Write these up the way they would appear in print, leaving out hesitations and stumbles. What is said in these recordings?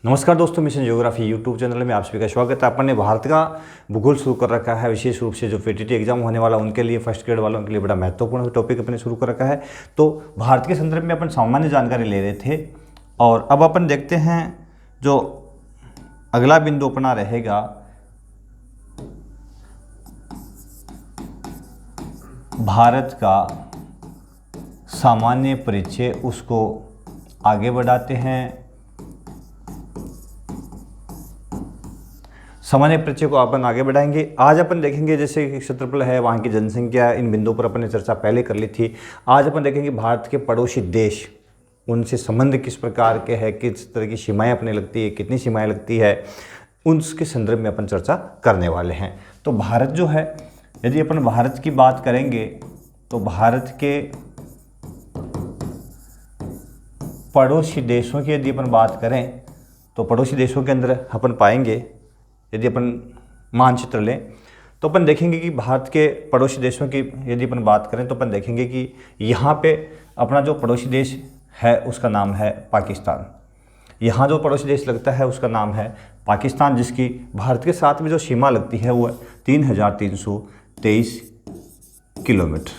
नमस्कार दोस्तों, mission geography YouTube channel में आप सभी का स्वागत है। अपन ने भारत का भूगोल शुरू कर रखा है। विशेष रूप से जो पीटीटी एग्जाम होने वाला उनके लिए, फर्स्ट ग्रेड वालों के लिए बड़ा महत्वपूर्ण टॉपिक अपने शुरू कर रखा है। तो भारत के संदर्भ में अपन सामान्य जानकारी ले रहे थे और अब अपन देखते हैं जो अगला बिंदु अपना रहेगा भारत का सामान्य परिचय, उसको आगे बढ़ाते हैं। सामान्य परिचय को अपन आगे बढ़ाएंगे। आज अपन देखेंगे जैसे क्षेत्रफल है, वहाँ की जनसंख्या, इन बिंदुओं पर अपन ने चर्चा पहले कर ली थी। आज अपन देखेंगे भारत के पड़ोसी देश, उनसे संबंध किस प्रकार के है, किस तरह की सीमाएं अपने लगती है, कितनी सीमाएं लगती है, उनके संदर्भ में अपन चर्चा करने वाले हैं। तो भारत जो है, यदि अपन भारत की बात करेंगे तो भारत के पड़ोसी देशों की यदि अपन बात करें तो पड़ोसी देशों के अंदर अपन पाएंगे, यदि अपन मानचित्र लें तो अपन देखेंगे कि भारत के पड़ोसी देशों की यदि अपन बात करें तो अपन देखेंगे कि यहाँ पे अपना जो पड़ोसी देश है उसका नाम है पाकिस्तान। यहाँ जो पड़ोसी देश लगता है उसका नाम है पाकिस्तान, जिसकी भारत के साथ में जो सीमा लगती है वो 3323 किलोमीटर।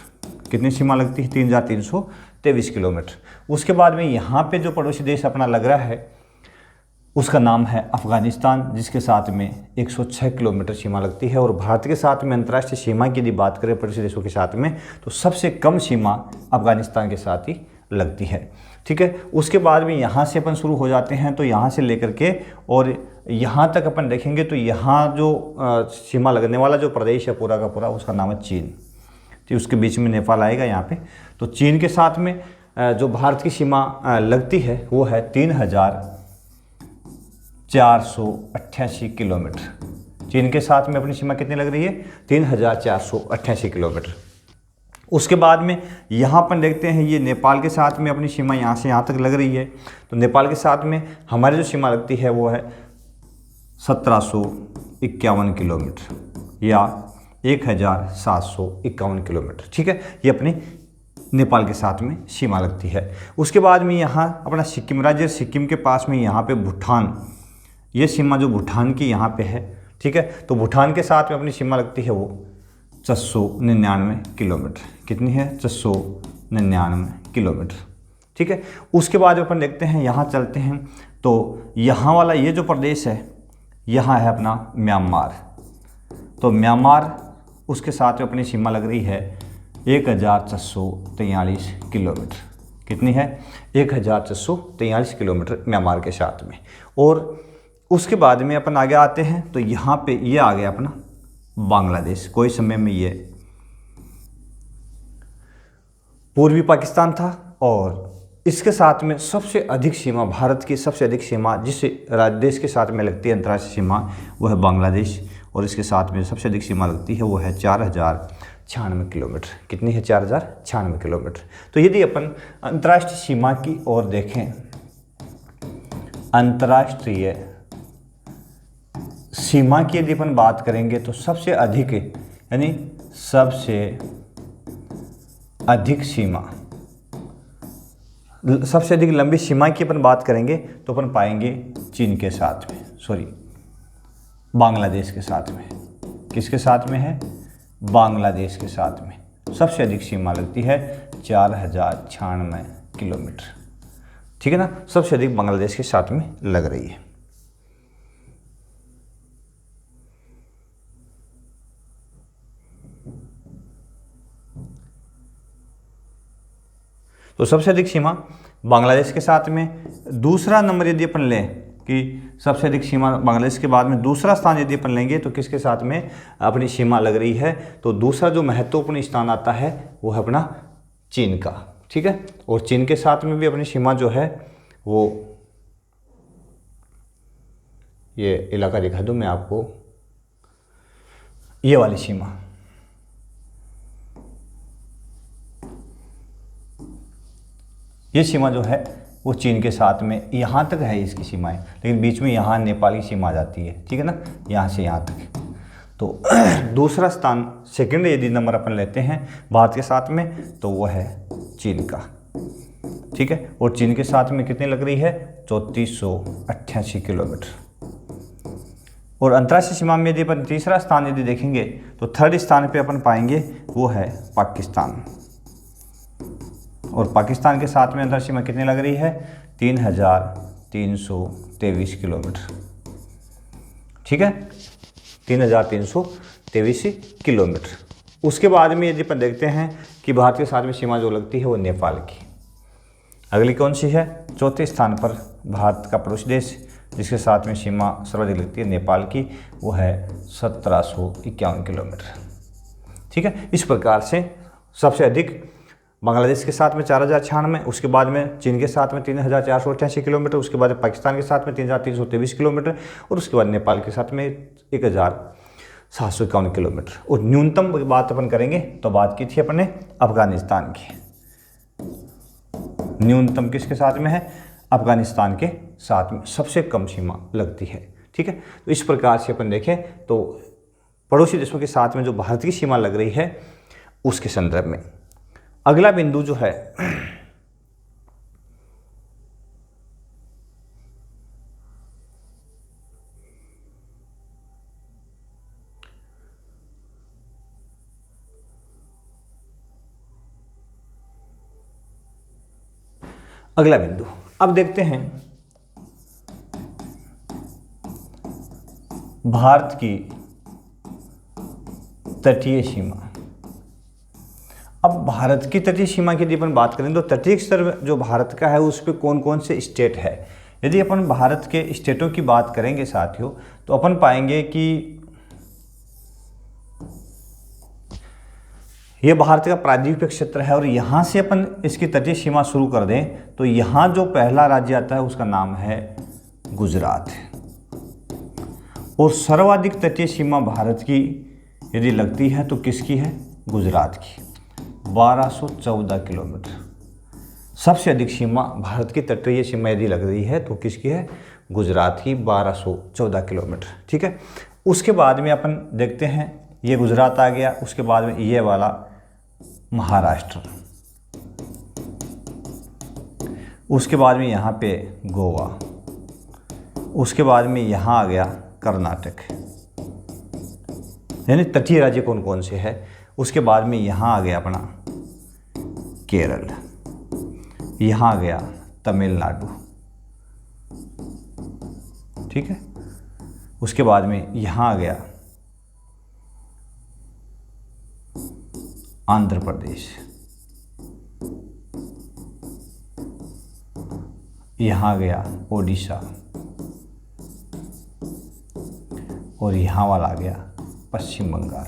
कितनी सीमा लगती है? 3323 किलोमीटर। उसके बाद में यहाँ पे जो पड़ोसी देश अपना लग रहा है उसका नाम है अफ़गानिस्तान, जिसके साथ में 106 किलोमीटर सीमा लगती है। और भारत के साथ में अंतर्राष्ट्रीय सीमा की यदि बात करें पड़ोसी देशों के साथ में तो सबसे कम सीमा अफ़गानिस्तान के साथ ही लगती है। ठीक है, उसके बाद में यहाँ से अपन शुरू हो जाते हैं। तो यहाँ से लेकर के और यहाँ तक अपन देखेंगे तो यहाँ जो सीमा लगने वाला जो प्रदेश है पूरा का पूरा, उसका नाम है चीन। तो उसके बीच में नेपाल आएगा यहाँ पे। तो चीन के साथ में जो भारत की सीमा लगती है वो है 3488 किलोमीटर। चीन के साथ में अपनी सीमा कितनी लग रही है? 3488 किलोमीटर। उसके बाद में यहाँ पर देखते हैं ये नेपाल के साथ में अपनी सीमा यहाँ से यहाँ तक लग रही है। तो नेपाल के साथ में हमारी जो सीमा लगती है वो है 1751 किलोमीटर या 1751 किलोमीटर। ठीक है, ये अपनी नेपाल के साथ में सीमा लगती है। उसके बाद में यहाँ अपना सिक्किम राज्य, सिक्किम के पास में यहाँ पे भूटान, ये सीमा जो भूटान की यहाँ पे है। ठीक है, तो भूटान के साथ में अपनी सीमा लगती है वो 499 किलोमीटर। कितनी है? 499 किलोमीटर। ठीक है, उसके बाद अपन देखते हैं, यहाँ चलते हैं तो यहाँ वाला ये जो प्रदेश है, यहाँ है अपना म्यांमार। तो म्यांमार, उसके साथ में अपनी सीमा लग रही है 1443 किलोमीटर। कितनी है? 1443 किलोमीटर म्यांमार के साथ में। और उसके बाद में अपन आगे आते हैं तो यहाँ पे ये आ गया अपना बांग्लादेश। कोई समय में ये पूर्वी पाकिस्तान था और इसके साथ में सबसे अधिक सीमा, भारत की सबसे अधिक सीमा जिस राज्य देश के साथ में लगती है अंतर्राष्ट्रीय सीमा, वो है बांग्लादेश। और इसके साथ में सबसे अधिक सीमा लगती है वो है 4096 किलोमीटर। कितनी है? 4096 किलोमीटर। तो यदि अपन अंतर्राष्ट्रीय सीमा की ओर देखें, अंतर्राष्ट्रीय सीमा की यदि अपन बात करेंगे तो सबसे अधिक, यानी सबसे अधिक सीमा, सबसे अधिक लंबी सीमा की अपन बात करेंगे तो अपन पाएंगे चीन के साथ में, बांग्लादेश के साथ में। किसके साथ में है? बांग्लादेश के साथ में सबसे अधिक सीमा लगती है 4096 किलोमीटर। ठीक है ना, सबसे अधिक बांग्लादेश के साथ में लग रही है। तो सबसे अधिक सीमा बांग्लादेश के साथ में। दूसरा नंबर यदि अपन लें कि सबसे अधिक सीमा बांग्लादेश के बाद में दूसरा स्थान यदि अपन लेंगे तो किसके साथ में अपनी सीमा लग रही है? तो दूसरा जो महत्वपूर्ण स्थान आता है वो है अपना चीन का। ठीक है, और चीन के साथ में भी अपनी सीमा जो है वो, ये इलाका दिखा दूं मैं आपको, ये वाली सीमा, ये सीमा जो है वो चीन के साथ में यहाँ तक है इसकी सीमाएं, लेकिन बीच में यहाँ नेपाल की सीमा आ जाती है। ठीक है ना, यहाँ से यहाँ तक। तो दूसरा स्थान, सेकंड यदि नंबर अपन लेते हैं भारत के साथ में तो वो है चीन का। ठीक है, और चीन के साथ में कितनी लग रही है? 3488 किलोमीटर। और अंतर्राष्ट्रीय सीमा में यदि अपन तीसरा स्थान यदि देखेंगे तो थर्ड स्थान पे अपन पाएंगे वो है पाकिस्तान। और पाकिस्तान के साथ में अंतर्राष्ट्रीय सीमा कितनी लग रही है? 3323 किलोमीटर। ठीक है, 3323 किलोमीटर। उसके बाद में यदि अपन देखते हैं कि भारत के साथ में सीमा जो लगती है वो नेपाल की। अगली कौन सी है? चौथे स्थान पर भारत का पड़ोसी देश जिसके साथ में सीमा सर्वाधिक लगती है नेपाल की, वो है 1751 किलोमीटर। ठीक है, इस प्रकार से सबसे अधिक बांग्लादेश के साथ में 4096, उसके बाद में चीन के साथ में 3488 किलोमीटर, उसके बाद पाकिस्तान के साथ में 3323 किलोमीटर, और उसके बाद नेपाल के साथ में 1751 किलोमीटर। और न्यूनतम बात अपन करेंगे तो बात की थी अपने अफगानिस्तान की। न्यूनतम किसके साथ में है? अफगानिस्तान के साथ में सबसे कम सीमा लगती है। ठीक है, तो इस प्रकार से अपन देखें तो पड़ोसी देशों के साथ में जो भारत की सीमा लग रही है उसके संदर्भ में अगला बिंदु जो है अगला बिंदु, अब देखते हैं भारत की तटीय सीमा। अब भारत की तटीय सीमा की यदि अपन बात करें तो तटीय स्तर जो भारत का है उस पर कौन कौन से स्टेट है। यदि अपन भारत के स्टेटों की बात करेंगे साथियों तो अपन पाएंगे कि यह भारत का प्रायद्वीपीय क्षेत्र है, और यहाँ से अपन इसकी तटीय सीमा शुरू कर दें तो यहाँ जो पहला राज्य आता है उसका नाम है गुजरात। और सर्वाधिक तटीय सीमा भारत की यदि लगती है तो किसकी है? गुजरात की, 1214 किलोमीटर। सबसे अधिक सीमा भारत की तटीय सीमा यदि लग रही है तो किसकी है? गुजरात की, 1214 किलोमीटर। ठीक है, उसके बाद में अपन देखते हैं ये गुजरात आ गया, उसके बाद में ये वाला महाराष्ट्र, उसके बाद में यहाँ पे गोवा, उसके बाद में यहाँ आ गया कर्नाटक, यानी तटीय राज्य कौन कौन से है। उसके बाद में यहाँ आ गया अपना केरल, यहाँ आ गया तमिलनाडु। ठीक है, उसके बाद में यहाँ आ गया आंध्र प्रदेश, यहाँ आ गया ओडिशा, और यहाँ वाला आ गया पश्चिम बंगाल।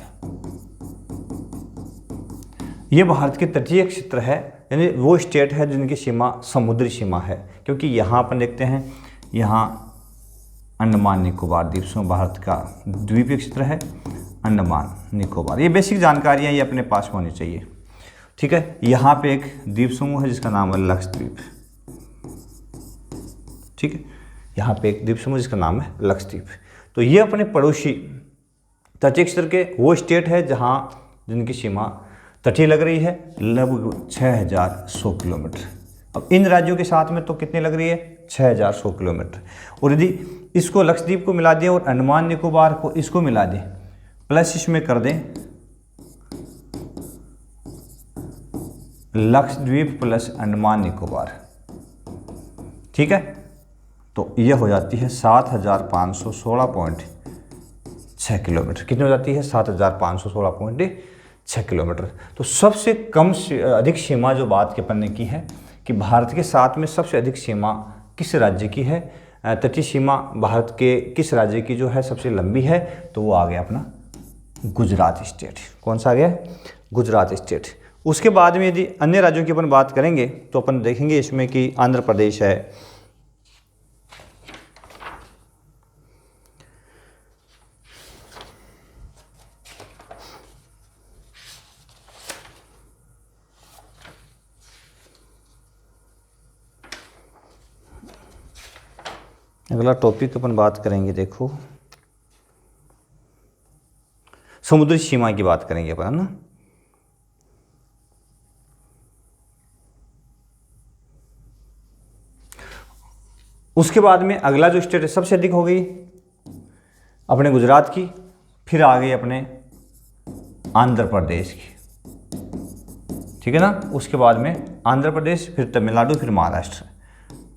ये भारत के तटीय क्षेत्र है, यानी वो स्टेट है जिनकी सीमा समुद्री सीमा है, क्योंकि यहाँ अपन देखते हैं यहाँ अंडमान निकोबार द्वीप समूह भारत का द्वीपीय क्षेत्र है, अंडमान निकोबार। ये बेसिक जानकारियाँ ये अपने पास होनी चाहिए। ठीक है, यहाँ पे एक द्वीप समूह है जिसका नाम है लक्षद्वीप। ठीक है, यहाँ पे एक द्वीप समूह जिसका नाम है लक्षद्वीप। तो ये अपने पड़ोसी तटीय क्षेत्र के वो स्टेट है जहाँ जिनकी सीमा तटीय लग रही है, लगभग 6100 किलोमीटर। अब इन राज्यों के साथ में तो कितनी लग रही है? 6100 किलोमीटर। और यदि इसको लक्षद्वीप को मिला दें और अंडमान निकोबार को इसको मिला दें, प्लस इसमें कर दें लक्षद्वीप प्लस अंडमान निकोबार, ठीक है, तो ये हो जाती है 7516.6 किलोमीटर। कितनी हो जाती है? 7516.6 किलोमीटर। तो सबसे कम अधिक सीमा जो बात के अपन ने की है कि भारत के साथ में सबसे अधिक सीमा किस राज्य की है, तटीय सीमा भारत के किस राज्य की जो है सबसे लंबी है, तो वो आ गया अपना गुजरात स्टेट। कौन सा आ गया? गुजरात स्टेट। उसके बाद में यदि अन्य राज्यों की अपन बात करेंगे तो अपन देखेंगे इसमें कि आंध्र प्रदेश है, अगला टॉपिक अपन बात करेंगे, देखो समुद्री सीमा की बात करेंगे अपन, है ना। उसके बाद में अगला जो स्टेट है सबसे अधिक हो गई अपने गुजरात की, फिर आ गई अपने आंध्र प्रदेश की, ठीक है ना। उसके बाद में आंध्र प्रदेश, फिर तमिलनाडु, फिर महाराष्ट्र।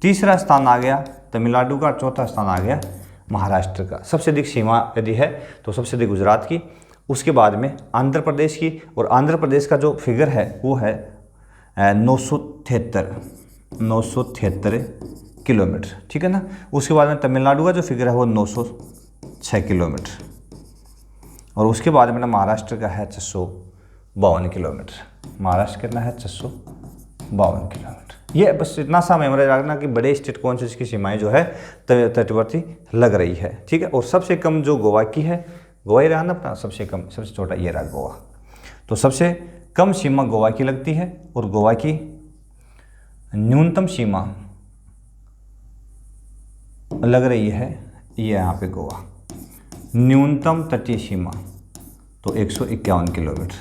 तीसरा स्थान आ गया तमिलनाडु का, चौथा स्थान आ गया महाराष्ट्र का। सबसे अधिक सीमा यदि है तो सबसे अधिक गुजरात की, उसके बाद में आंध्र प्रदेश की, और आंध्र प्रदेश का जो फिगर है वो है 973 किलोमीटर, ठीक है ना। उसके बाद में तमिलनाडु का जो फिगर है वो 906 किलोमीटर, और उसके बाद में ना महाराष्ट्र का है 652 किलोमीटर। महाराष्ट्र कितना है? 652 किलोमीटर। ये बस इतना सा मेमोराइज रखना कि बड़े स्टेट कौन से, इसकी सीमाएं जो है तटवर्ती लग रही है, ठीक है। और सबसे कम जो गोवा की है, गोवा ही रहा ना अपना, सबसे कम, सबसे छोटा ये रहा गोवा। तो सबसे कम सीमा गोवा की लगती है, और गोवा की न्यूनतम सीमा लग रही है ये यहाँ पे गोवा। न्यूनतम तटीय सीमा तो 151 किलोमीटर।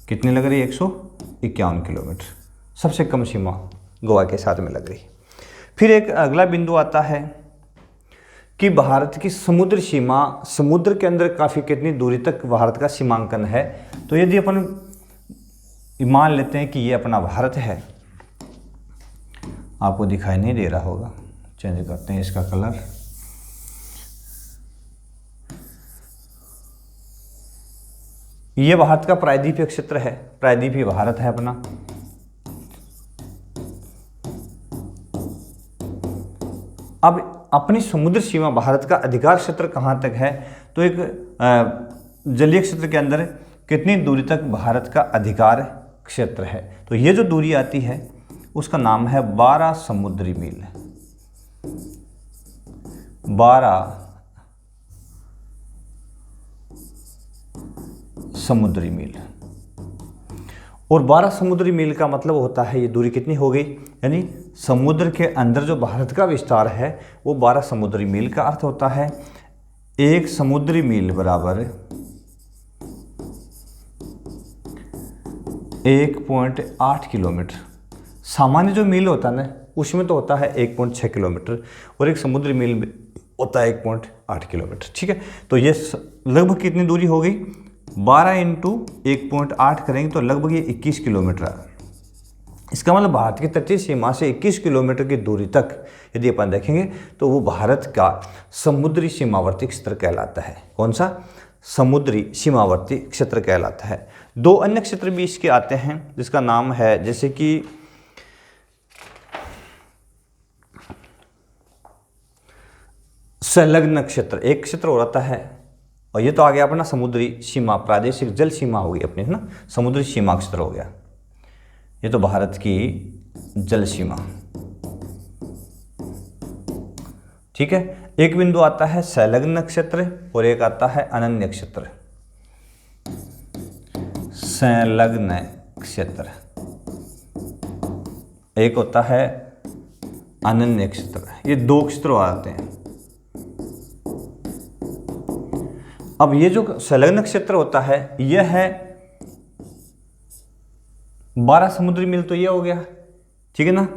कितनी लग रही है? 151 किलोमीटर। सबसे कम सीमा गोवा के साथ में लग रही। फिर एक अगला बिंदु आता है कि भारत की समुद्र सीमा, समुद्र के अंदर काफ़ी कितनी दूरी तक भारत का सीमांकन है। तो यदि अपन मान लेते हैं कि ये अपना भारत है, आपको दिखाई नहीं दे रहा होगा, चेंज करते हैं इसका कलर। ये भारत का प्रायद्वीपीय क्षेत्र है, प्रायद्वीपीय भारत है अपना। अब अपनी समुद्र सीमा, भारत का अधिकार क्षेत्र कहाँ तक है? तो एक जलीय क्षेत्र के अंदर कितनी दूरी तक भारत का अधिकार क्षेत्र है? तो ये जो दूरी आती है उसका नाम है 12 समुद्री मील। 12 समुद्री मील। और 12 समुद्री मील का मतलब होता है ये दूरी कितनी हो गई, यानी समुद्र के अंदर जो भारत का विस्तार है वो 12 समुद्री मील का अर्थ होता है 1 समुद्री मील बराबर 1.8 किलोमीटर। सामान्य जो मील होता है ना उसमें तो होता है 1.6 किलोमीटर, और एक समुद्री मील में होता है 1.8 किलोमीटर, ठीक है। तो ये लगभग कितनी दूरी हो गई? 12 इंटू 1.8 करेंगे तो लगभग ये 21 किलोमीटर। इसका मतलब भारत की तटीय सीमा से 21 किलोमीटर की दूरी तक यदि अपन देखेंगे तो वो भारत का समुद्री सीमावर्ती क्षेत्र कहलाता है। कौन सा? समुद्री सीमावर्ती क्षेत्र कहलाता है। 2 अन्य क्षेत्र भी इसके आते हैं जिसका नाम है, जैसे कि संलग्न क्षेत्र, एक क्षेत्र हो जाता है, और ये तो आ गया अपना समुद्री सीमा, प्रादेशिक जल सीमा हो गई अपनी, है ना, समुद्री सीमा क्षेत्र हो गया। ये तो भारत की जल सीमा, ठीक है। एक बिंदु आता है संलग्न क्षेत्र और एक आता है अनन्य क्षेत्र। संलग्न क्षेत्र, एक होता है अनन्य क्षेत्र। ये 2 क्षेत्र आते हैं। अब ये जो संलग्न क्षेत्र होता है यह है 12 समुद्री मील, तो ये हो गया, ठीक है ना।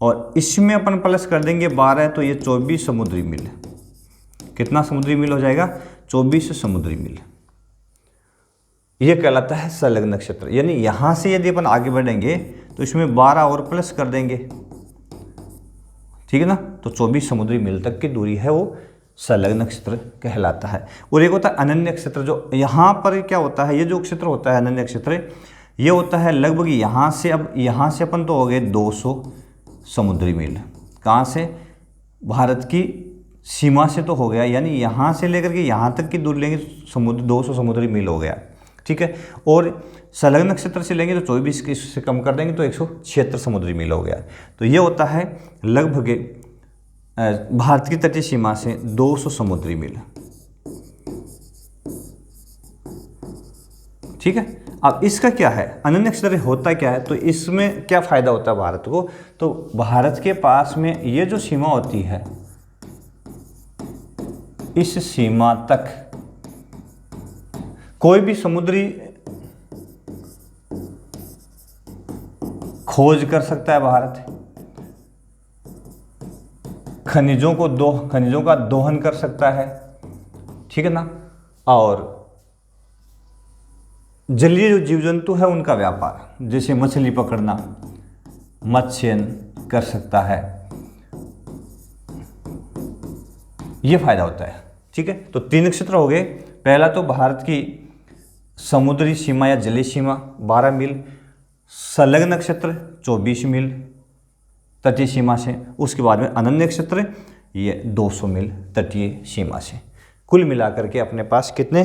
और इसमें अपन प्लस कर देंगे 12, तो ये 24 समुद्री मील। कितना समुद्री मील हो जाएगा? 24 समुद्री मील। ये कहलाता है संलग्न क्षेत्र। यानी यहां से यदि अपन आगे बढ़ेंगे तो इसमें 12 और प्लस कर देंगे, ठीक है ना। तो 24 समुद्री मील तक की दूरी है वो संलग्न क्षेत्र कहलाता है। और एक होता है अनन्य क्षेत्र, जो यहाँ पर क्या होता है, ये जो क्षेत्र होता है अनन्य क्षेत्र, ये होता है लगभग यहाँ से, अब यहाँ से अपन तो हो गए 200 समुद्री मील। कहाँ से? भारत की सीमा से तो हो गया, यानी यहाँ से लेकर के यहाँ तक की दूरी लेंगे समुद्र 200 समुद्री मील हो गया, ठीक है। और संलग्न क्षेत्र से लेंगे तो 24 से कम कर देंगे तो 176 समुद्री मील हो गया। तो ये होता है लगभग भारत की तटीय सीमा से 200 समुद्री मील, ठीक है। अब इसका क्या है, अनन्य क्षेत्र होता क्या है, तो इसमें क्या फायदा होता है भारत को? तो भारत के पास में ये जो सीमा होती है, इस सीमा तक कोई भी समुद्री खोज कर सकता है भारत। खनिजों का दोहन कर सकता है, ठीक है ना। और जलीय जो जीव जंतु है उनका व्यापार, जैसे मछली पकड़ना, मत्स्यन कर सकता है, ये फायदा होता है, ठीक है। तो 3 नक्षत्र हो गए। पहला तो भारत की समुद्री सीमा या जलीय सीमा 12 मील, संलग्न नक्षत्र 24 मील तटीय सीमा से, उसके बाद में अनन्य नक्षत्र ये 200 मील तटीय सीमा से। कुल मिलाकर के अपने पास कितने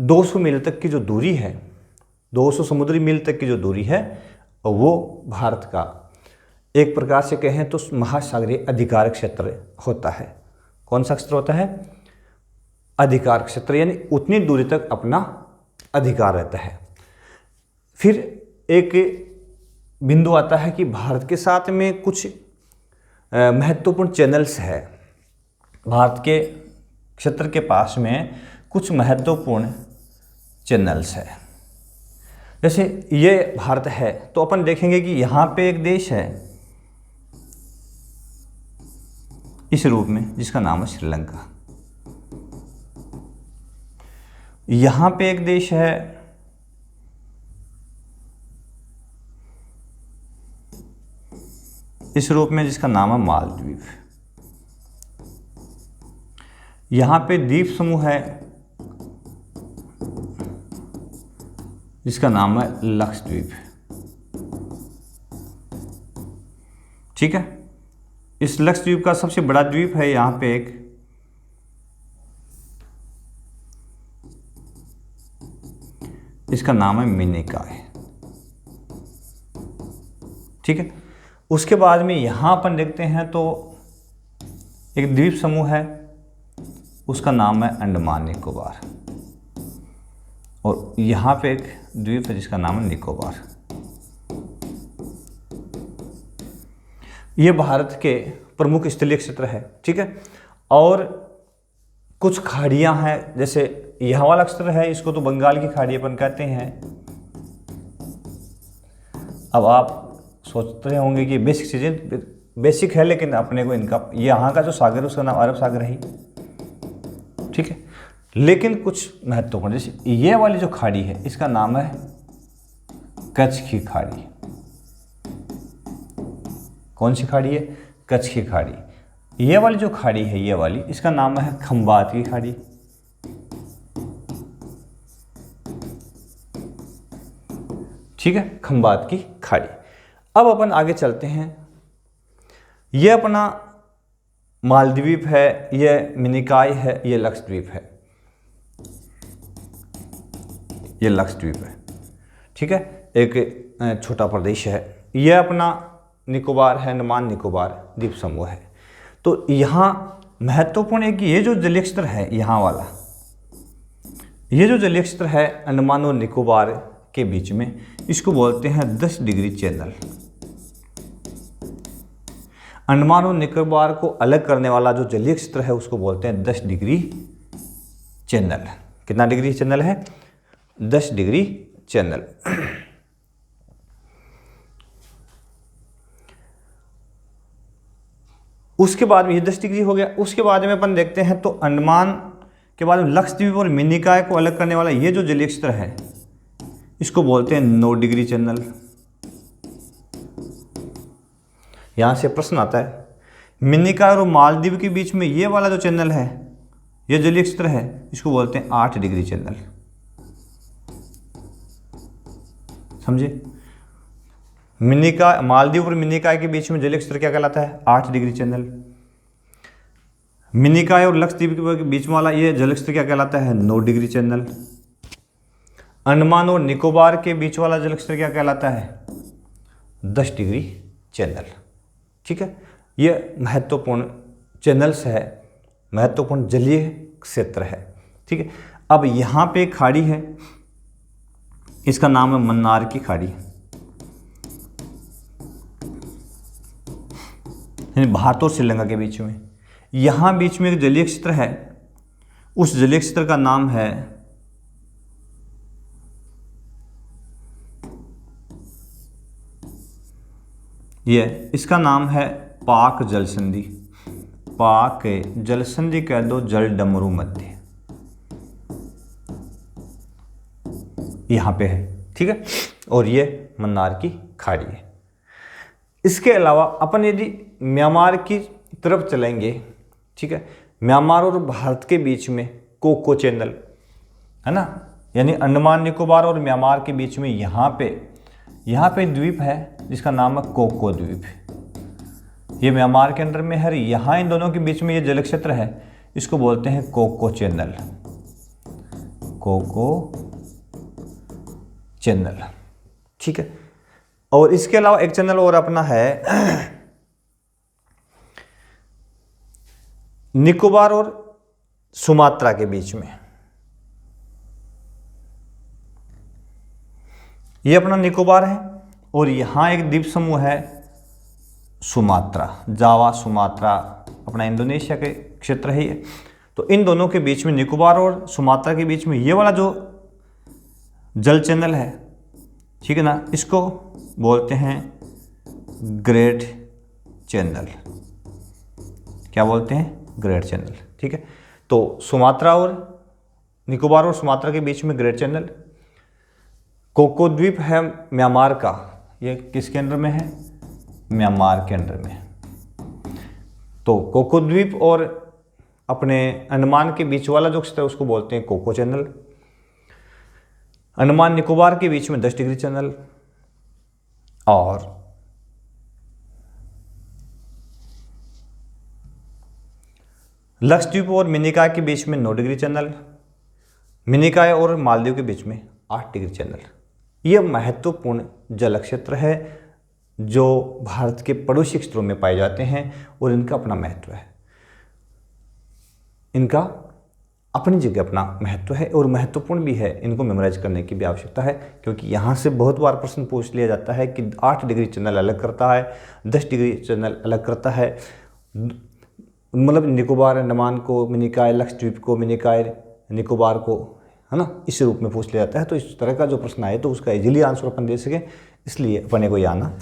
200 मील तक की जो दूरी है, 200 समुद्री मील तक की जो दूरी है, वो भारत का एक प्रकार से कहें तो महासागरीय अधिकार क्षेत्र होता है। कौन सा क्षेत्र होता है? अधिकार क्षेत्र, यानी उतनी दूरी तक अपना अधिकार रहता है। फिर एक बिंदु आता है कि भारत के साथ में कुछ महत्वपूर्ण चैनल्स है। भारत के क्षेत्र के पास में कुछ महत्वपूर्ण चैनल्स है। जैसे ये भारत है तो अपन देखेंगे कि यहाँ पे एक देश है इस रूप में, जिसका नाम है श्रीलंका। यहाँ पे एक देश है इस रूप में, जिसका नाम है मालदीव। यहाँ पे द्वीप समूह है जिसका नाम है लक्षद्वीप, ठीक है। इस लक्षद्वीप का सबसे बड़ा द्वीप है यहाँ पे एक, इसका नाम है मिनिकॉय, ठीक है। उसके बाद में यहाँ अपन देखते हैं तो एक द्वीप समूह है, उसका नाम है अंडमान निकोबार, और यहाँ पे एक द्वीप है जिसका नाम है निकोबार। ये भारत के प्रमुख स्थलीय क्षेत्र है, ठीक है। और कुछ खाड़ियाँ हैं, जैसे यह वाला क्षेत्र है, इसको तो बंगाल की खाड़ी अपन कहते हैं। अब आप सोचते होंगे कि बेसिक चीज़ें बेसिक है, लेकिन अपने को इनका यहाँ का जो सागर है उसका नाम अरब सागर है, ठीक है। लेकिन कुछ महत्वपूर्ण, जैसे ये वाली जो खाड़ी है इसका नाम है कच्छ की खाड़ी। कौन सी खाड़ी है? कच्छ की खाड़ी। ये वाली जो खाड़ी है, ये वाली, इसका नाम है खंबात की खाड़ी, ठीक है, खंबात की खाड़ी। अब अपन आगे चलते हैं। ये अपना मालदीव है, ये मिनिकॉय है, ये लक्षद्वीप है, ये लक्षद्वीप है, ठीक है, एक छोटा प्रदेश है। ये अपना निकोबार है, अंडमान निकोबार द्वीप समूह है। तो यहाँ महत्वपूर्ण है कि ये जो जलीय क्षेत्र है, यहाँ वाला ये जो जलीय क्षेत्र है अंडमान और निकोबार के बीच में, इसको बोलते हैं 10 डिग्री चैनल। अंडमान और निकोबार को अलग करने वाला जो जलीय क्षेत्र है उसको बोलते हैं 10 डिग्री चैनल। कितना डिग्री चैनल है? 10 डिग्री चैनल। उसके बाद में ये 10 डिग्री हो गया। उसके बाद में अपन देखते हैं तो अंडमान के बाद में लक्षद्वीप और मिनिकॉय को अलग करने वाला ये जो जलीय क्षेत्र है इसको बोलते हैं 9 डिग्री चैनल। यहां से प्रश्न आता है, मिनिकॉय और मालदीव के बीच में ये वाला जो चैनल है, ये जलीय क्षेत्र है, इसको बोलते हैं 8 डिग्री चैनल। समझे? मिनिकॉय, मालदीव और मिनिकॉय के बीच में जलीय क्षेत्र क्या कहलाता है? 8 डिग्री चैनल। मिनिकॉय और लक्षद्वीप के बीच वाला ये जलीय क्षेत्र क्या कहलाता है? 9 डिग्री चैनल। अंडमान और निकोबार के बीच वाला जलीय क्षेत्र क्या कहलाता है? 10 डिग्री चैनल, ठीक है। ये महत्वपूर्ण चैनल्स है, महत्वपूर्ण जलीय क्षेत्र है, ठीक है। अब यहाँ पे एक खाड़ी है, इसका नाम है मन्नार की खाड़ी, यानी भारत और श्रीलंका के बीच में। यहाँ बीच में एक जलीय क्षेत्र है, उस जलीय क्षेत्र का नाम है इसका नाम है पाक जल संधि, पाक जल संधि कह दो, जल डमरू मध्य, यहां पे है, ठीक है। और ये मन्नार की खाड़ी है। इसके अलावा अपन यदि म्यांमार की तरफ चलेंगे, ठीक है, म्यांमार और भारत के बीच में कोको चैनल है ना, यानी अंडमान निकोबार और म्यांमार के बीच में यहाँ पे द्वीप है जिसका नाम है कोको द्वीप। ये म्यांमार के अंदर में है। यहाँ इन दोनों के बीच में ये जल क्षेत्र है, इसको बोलते हैं कोको चैनल, कोको चैनल, ठीक है। और इसके अलावा एक चैनल और अपना है निकोबार और सुमात्रा के बीच में, ये अपना निकोबार है और यहां एक द्वीप समूह है सुमात्रा, जावा सुमात्रा, अपना इंडोनेशिया के क्षेत्र है ये। तो इन दोनों के बीच में, निकोबार और सुमात्रा के बीच में ये वाला जो जल चैनल है, ठीक है ना, इसको बोलते हैं ग्रेट चैनल। क्या बोलते हैं? ग्रेट चैनल, ठीक है। तो सुमात्रा और निकोबार और सुमात्रा के बीच में ग्रेट चैनल। कोको द्वीप है म्यांमार का, ये किसके अंडर में है? म्यांमार के अंडर में। तो कोको द्वीप और अपने अंडमान के बीच वाला जो क्षेत्र है उसको बोलते हैं कोको चैनल। अंडमान निकोबार के बीच में 10 डिग्री चैनल और लक्षद्वीप और मिनिकॉय के बीच में 9 डिग्री चैनल, मिनिकॉय और मालदीव के बीच में 8 डिग्री चैनल। यह महत्वपूर्ण जल क्षेत्र है जो भारत के पड़ोसी क्षेत्रों में पाए जाते हैं और इनका अपना महत्व है, इनका अपनी जगह अपना महत्व है और महत्वपूर्ण भी है। इनको मेमोराइज करने की भी आवश्यकता है क्योंकि यहाँ से बहुत बार प्रश्न पूछ लिया जाता है कि 8 डिग्री चैनल अलग करता है, 10 डिग्री चैनल अलग करता है, मतलब निकोबार अंडमान को, मिनिकॉय लक्षद्वीप को, मिनिकॉय निकोबार को, है ना, इस रूप में पूछ लिया जाता है। तो इस तरह का जो प्रश्न आए तो उसका इजीली आंसर अपन दे सकें, इसलिए अपने को ये आना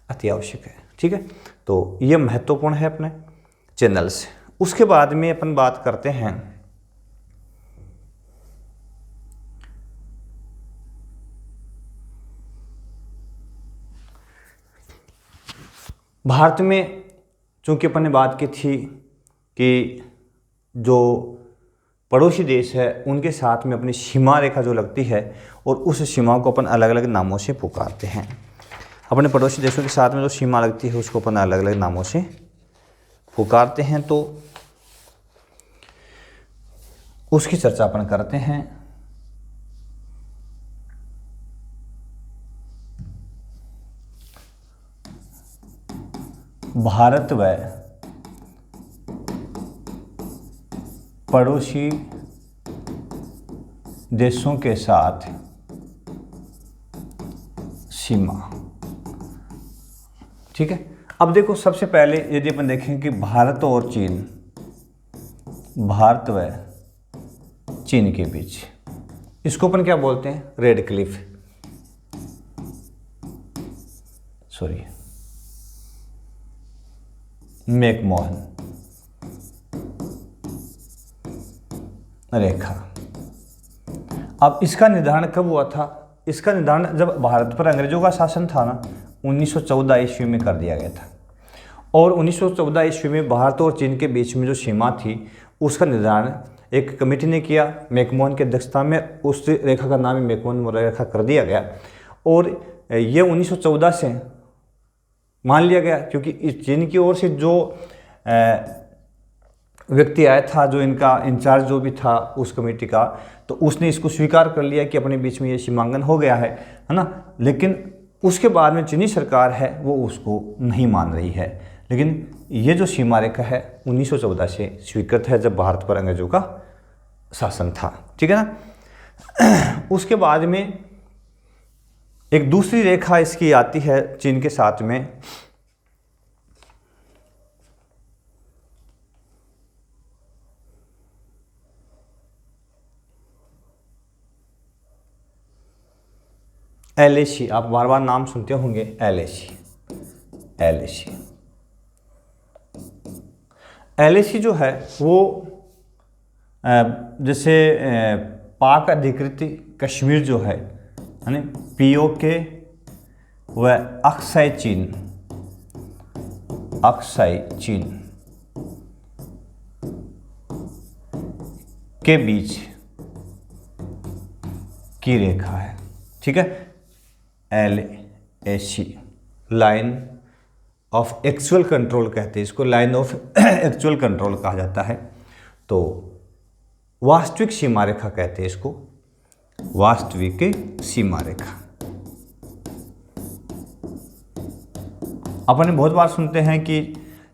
अति आवश्यक है, ठीक है। तो ये महत्वपूर्ण है अपने चैनल से। उसके बाद में अपन बात करते हैं भारत में। चूंकि अपन ने बात की थी कि जो पड़ोसी देश है उनके साथ में अपनी सीमा रेखा जो लगती है और उस सीमा को अपन अलग अलग नामों से पुकारते हैं। अपने पड़ोसी देशों के साथ में जो सीमा लगती है उसको अपन अलग अलग नामों से पुकारते हैं, तो उसकी चर्चा अपन करते हैं। भारत व पड़ोसी देशों के साथ सीमा, ठीक है। अब देखो, सबसे पहले यदि अपन देखें कि भारत और चीन, भारत व चीन के बीच, इसको अपन क्या बोलते हैं? रेड क्लिफ, सॉरी मैकमोहन रेखा। अब इसका निर्धारण कब हुआ था? इसका निर्धारण जब भारत पर अंग्रेजों का शासन था ना, 1914 ईस्वी में कर दिया गया था। और 1914 ईस्वी में भारत और चीन के बीच में जो सीमा थी उसका निर्धारण एक कमेटी ने किया मैकमोहन की अध्यक्षता में। उस रेखा का नाम ही मैकमोहन रेखा कर दिया गया और ये 1914 से मान लिया गया क्योंकि चीन की ओर से जो व्यक्ति आया था, जो इनका इंचार्ज जो भी था उस कमेटी का, तो उसने इसको स्वीकार कर लिया कि अपने बीच में ये सीमांकन हो गया है ना। लेकिन उसके बाद में चीनी सरकार है वो उसको नहीं मान रही है। लेकिन ये जो सीमा रेखा है 1914 से स्वीकृत है जब भारत पर अंग्रेजों का शासन था, ठीक है ना। उसके बाद में एक दूसरी रेखा इसकी आती है चीन के साथ में, LAC। आप बार बार नाम सुनते होंगे LAC, LAC। LAC जो है वो जैसे पाक अधिकृत कश्मीर जो है यानी POK व अक्साई चीन के बीच की रेखा है, ठीक है। LAC line of actual control कहते हैं इसको, लाइन ऑफ एक्चुअल कंट्रोल कहा जाता है। तो वास्तविक सीमा रेखा कहते हैं इसको, वास्तविक सीमा रेखा। अपन बहुत बार सुनते हैं कि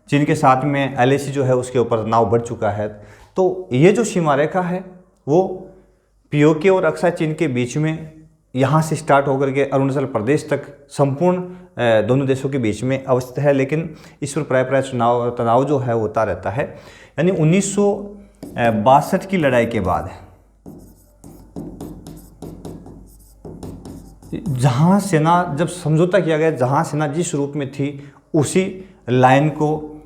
चीन के साथ में LAC जो है उसके ऊपर तनाव बढ़ चुका है। तो ये जो सीमा रेखा है वो POK और अक्साई चीन के बीच में यहाँ से स्टार्ट होकर के अरुणाचल प्रदेश तक संपूर्ण दोनों देशों के बीच में अवस्थित है, लेकिन इस पर प्राय तनाव जो है होता रहता है। यानी 1962 की लड़ाई के बाद जहाँ सेना, जब समझौता किया गया, जहाँ सेना जिस रूप में थी उसी लाइन को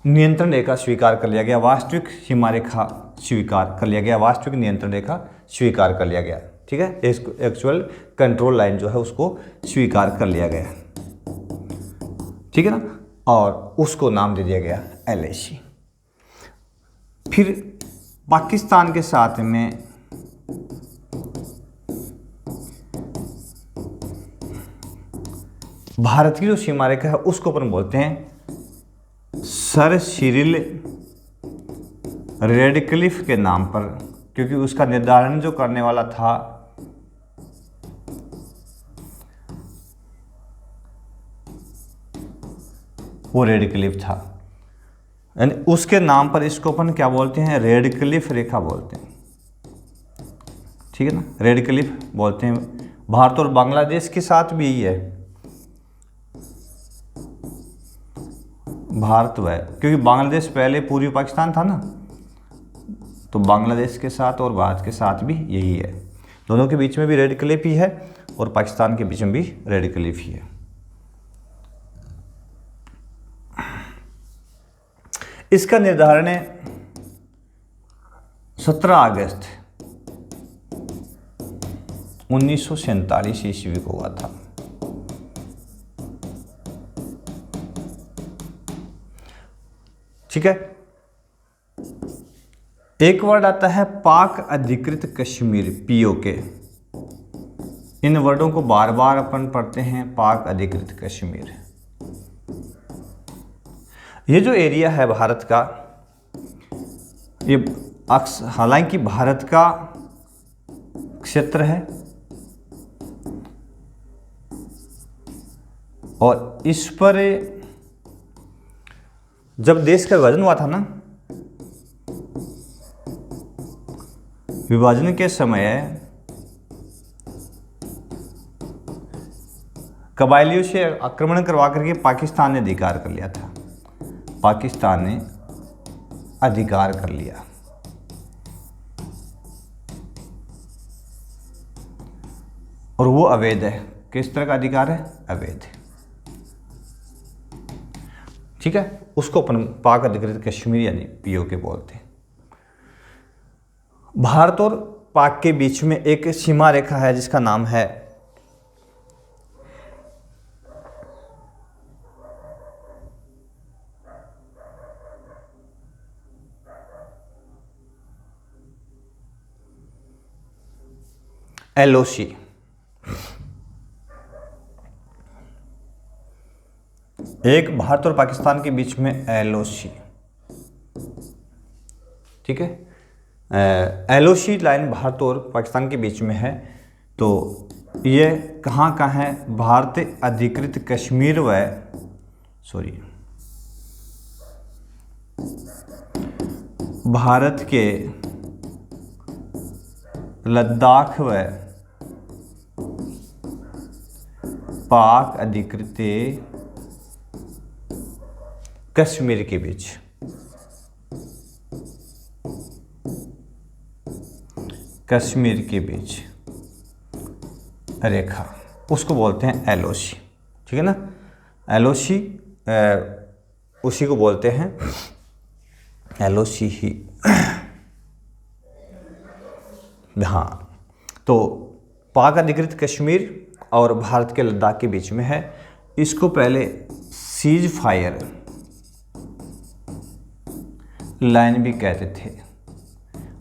नियंत्रण रेखा स्वीकार कर लिया गया, वास्तविक सीमा रेखा स्वीकार कर लिया गया, वास्तविक नियंत्रण रेखा स्वीकार कर लिया गया, ठीक है। एक्चुअल कंट्रोल लाइन जो है उसको स्वीकार कर लिया गया, ठीक है ना, और उसको नाम दे दिया गया LAC। फिर पाकिस्तान के साथ में भारत की जो सीमा रेखा है उसको अपन बोलते हैं सर सिरिल रेडक्लिफ के नाम पर, क्योंकि उसका निर्धारण जो करने वाला था वो रेडक्लिफ था। यानी उसके नाम पर इसको अपन क्या बोलते हैं, रेडक्लिफ रेखा बोलते हैं, ठीक है ना, रेडक्लिफ बोलते हैं। भारत और बांग्लादेश के साथ भी यही है, भारत व, क्योंकि बांग्लादेश पहले पूर्वी पाकिस्तान था ना, तो बांग्लादेश के साथ और भारत के साथ भी यही है। दोनों के बीच में भी रेडक्लिफ ही है और पाकिस्तान के बीच में भी रेडक्लिफ ही है। इसका निर्धारण 17 अगस्त 1947 ईस्वी को हुआ था। ठीक है। एक वर्ड आता है पाक अधिकृत कश्मीर, POK। इन वर्डों को बार बार अपन पढ़ते हैं, पाक अधिकृत कश्मीर। ये जो एरिया है भारत का, ये हालांकि भारत का क्षेत्र है और इस पर जब देश का विभाजन हुआ था ना, विभाजन के समय कबायलियों से आक्रमण करवा करके पाकिस्तान ने अधिकार कर लिया था, पाकिस्तान ने अधिकार कर लिया। और वो अवैध है। किस तरह का अधिकार है? अवैध। ठीक है, उसको अपन पाक अधिकृत कश्मीर यानी POK बोलते हैं। भारत और पाक के बीच में एक सीमा रेखा है जिसका नाम है LOC। एक भारत और पाकिस्तान के बीच में LOC, ठीक है। LOC लाइन भारत और पाकिस्तान के बीच में है। तो ये कहाँ का है? भारत अधिकृत कश्मीर व भारत के लद्दाख व पाक अधिकृत कश्मीर के बीच, कश्मीर के बीच रेखा, उसको बोलते हैं LOC। ठीक है ना, LOC उसी को बोलते हैं LOC ही, हाँ। तो पाक अधिकृत कश्मीर और भारत के लद्दाख के बीच में है। इसको पहले सीज फायर लाइन भी कहते थे,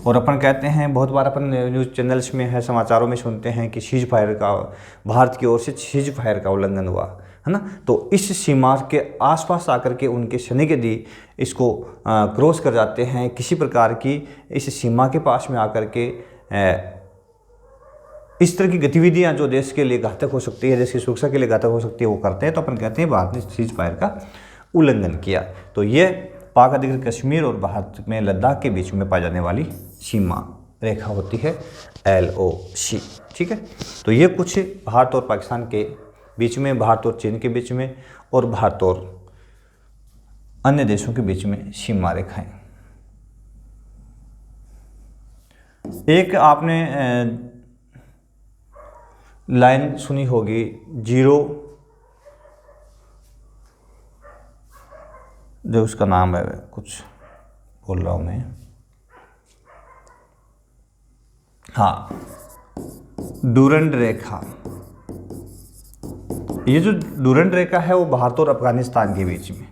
और अपन कहते हैं बहुत बार अपन न्यूज़ चैनल्स में है, समाचारों में सुनते हैं कि सीज फायर का, भारत की ओर से सीज फायर का उल्लंघन हुआ है ना। तो इस सीमा के आसपास आकर के उनके सैनिक यदि इसको क्रॉस कर जाते हैं, किसी प्रकार की इस सीमा के पास में आकर के इस तरह की गतिविधियां जो देश के लिए घातक हो सकती है, देश की सुरक्षा के लिए घातक हो सकती है, वो करते हैं, तो अपन कहते हैं भारत ने सीज फायर का उल्लंघन किया। तो ये पाक अधिकृत कश्मीर और भारत में लद्दाख के बीच में पाई जाने वाली सीमा रेखा होती है LOC, ठीक है। तो ये कुछ भारत और पाकिस्तान के बीच में, भारत और चीन के बीच में, और भारत और अन्य देशों के बीच में सीमा रेखाएं। एक आपने लाइन सुनी होगी, जीरो, जो उसका नाम है, कुछ बोल रहा हूँ मैं, हाँ, डूरंड रेखा। ये जो डूरंड रेखा है वो भारत और अफगानिस्तान के बीच में,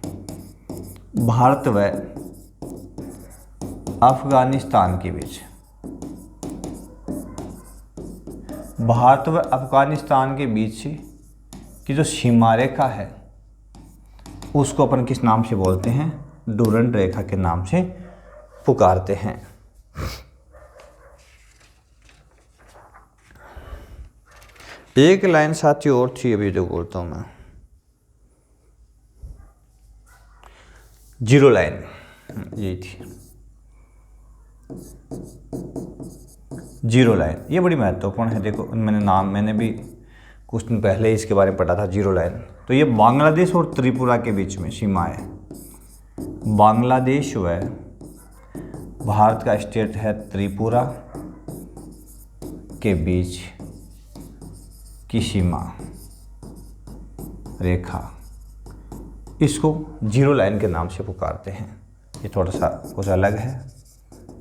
भारत व अफगानिस्तान के बीच, भारत व अफगानिस्तान के बीच की जो सीमा रेखा है उसको अपन किस नाम से बोलते हैं? डूरंड रेखा के नाम से पुकारते हैं। एक लाइन साथी और थी, अभी जो बोलता हूं मैं, जीरो लाइन, यही थी जीरो लाइन। ये बड़ी महत्वपूर्ण है। देखो मैंने भी कुछ दिन पहले इसके बारे में पढ़ा था, जीरो लाइन। तो ये बांग्लादेश और त्रिपुरा के बीच में सीमा है। बांग्लादेश व भारत का स्टेट है त्रिपुरा के बीच की सीमा रेखा, इसको जीरो लाइन के नाम से पुकारते हैं। ये थोड़ा सा कुछ अलग है,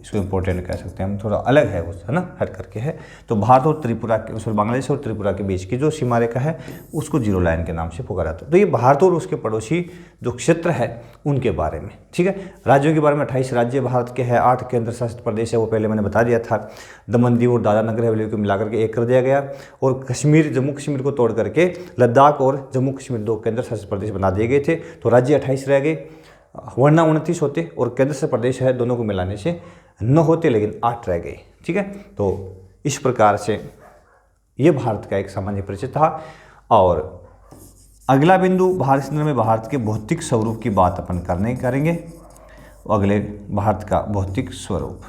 इसको इम्पोर्टेंट कह सकते हैं हम, थोड़ा अलग है कुछ, है ना, हट करके है। तो भारत और त्रिपुरा के, उसमें बांग्लादेश और त्रिपुरा के बीच की जो सीमा रेखा है उसको जीरो लाइन के नाम से पुकारा जाता है। तो ये भारत और उसके पड़ोसी जो क्षेत्र है उनके बारे में, ठीक है। राज्यों के बारे में 28 राज्य भारत के हैं, 8 केंद्र शासित प्रदेश है, वो पहले मैंने बता दिया था। दमन दीव और दादरा नगर हवेली को मिलाकर के एक कर दिया गया, और कश्मीर, जम्मू कश्मीर को तोड़ करके लद्दाख और जम्मू कश्मीर 2 केंद्र शासित प्रदेश बना दिए गए थे। तो राज्य 28 रह गए, वरना 29 होते, और केंद्र शासित प्रदेश है दोनों को मिलाने से 9 होते, लेकिन 8 रह गए, ठीक है। तो इस प्रकार से ये भारत का एक सामान्य परिचय था। और अगला बिंदु भारत संदर्भ में भारत के भौतिक स्वरूप की बात अपन करेंगे। अगले भारत का भौतिक स्वरूप,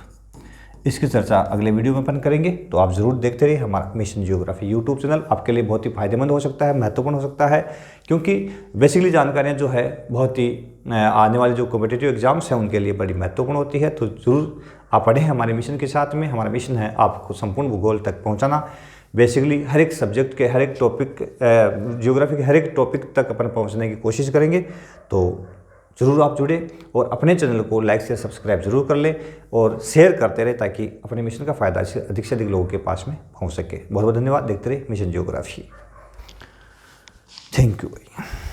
इसकी चर्चा अगले वीडियो में अपन करेंगे। तो आप ज़रूर देखते रहिए हमारा मिशन जियोग्राफी यूट्यूब चैनल। आपके लिए बहुत ही फायदेमंद हो सकता है, महत्वपूर्ण हो सकता है, क्योंकि बेसिकली जानकारियाँ जो है बहुत ही आने वाले जो कॉम्पिटिटिव एग्जाम्स हैं उनके लिए बड़ी महत्वपूर्ण होती है। तो ज़रूर आप पढ़ें हमारे मिशन के साथ में। हमारा मिशन है आपको संपूर्ण भूगोल तक पहुँचाना। बेसिकली हर एक सब्जेक्ट के, हर एक टॉपिक, जियोग्राफी के हर एक टॉपिक तक अपन पहुँचने की कोशिश करेंगे। तो ज़रूर आप जुड़े और अपने चैनल को लाइक शेयर सब्सक्राइब जरूर कर लें और शेयर करते रहे, ताकि अपने मिशन का फ़ायदा से अधिक लोगों के पास में पहुंच सके। बहुत बहुत धन्यवाद। देखते रहे मिशन जियोग्राफी। थैंक यू भाई।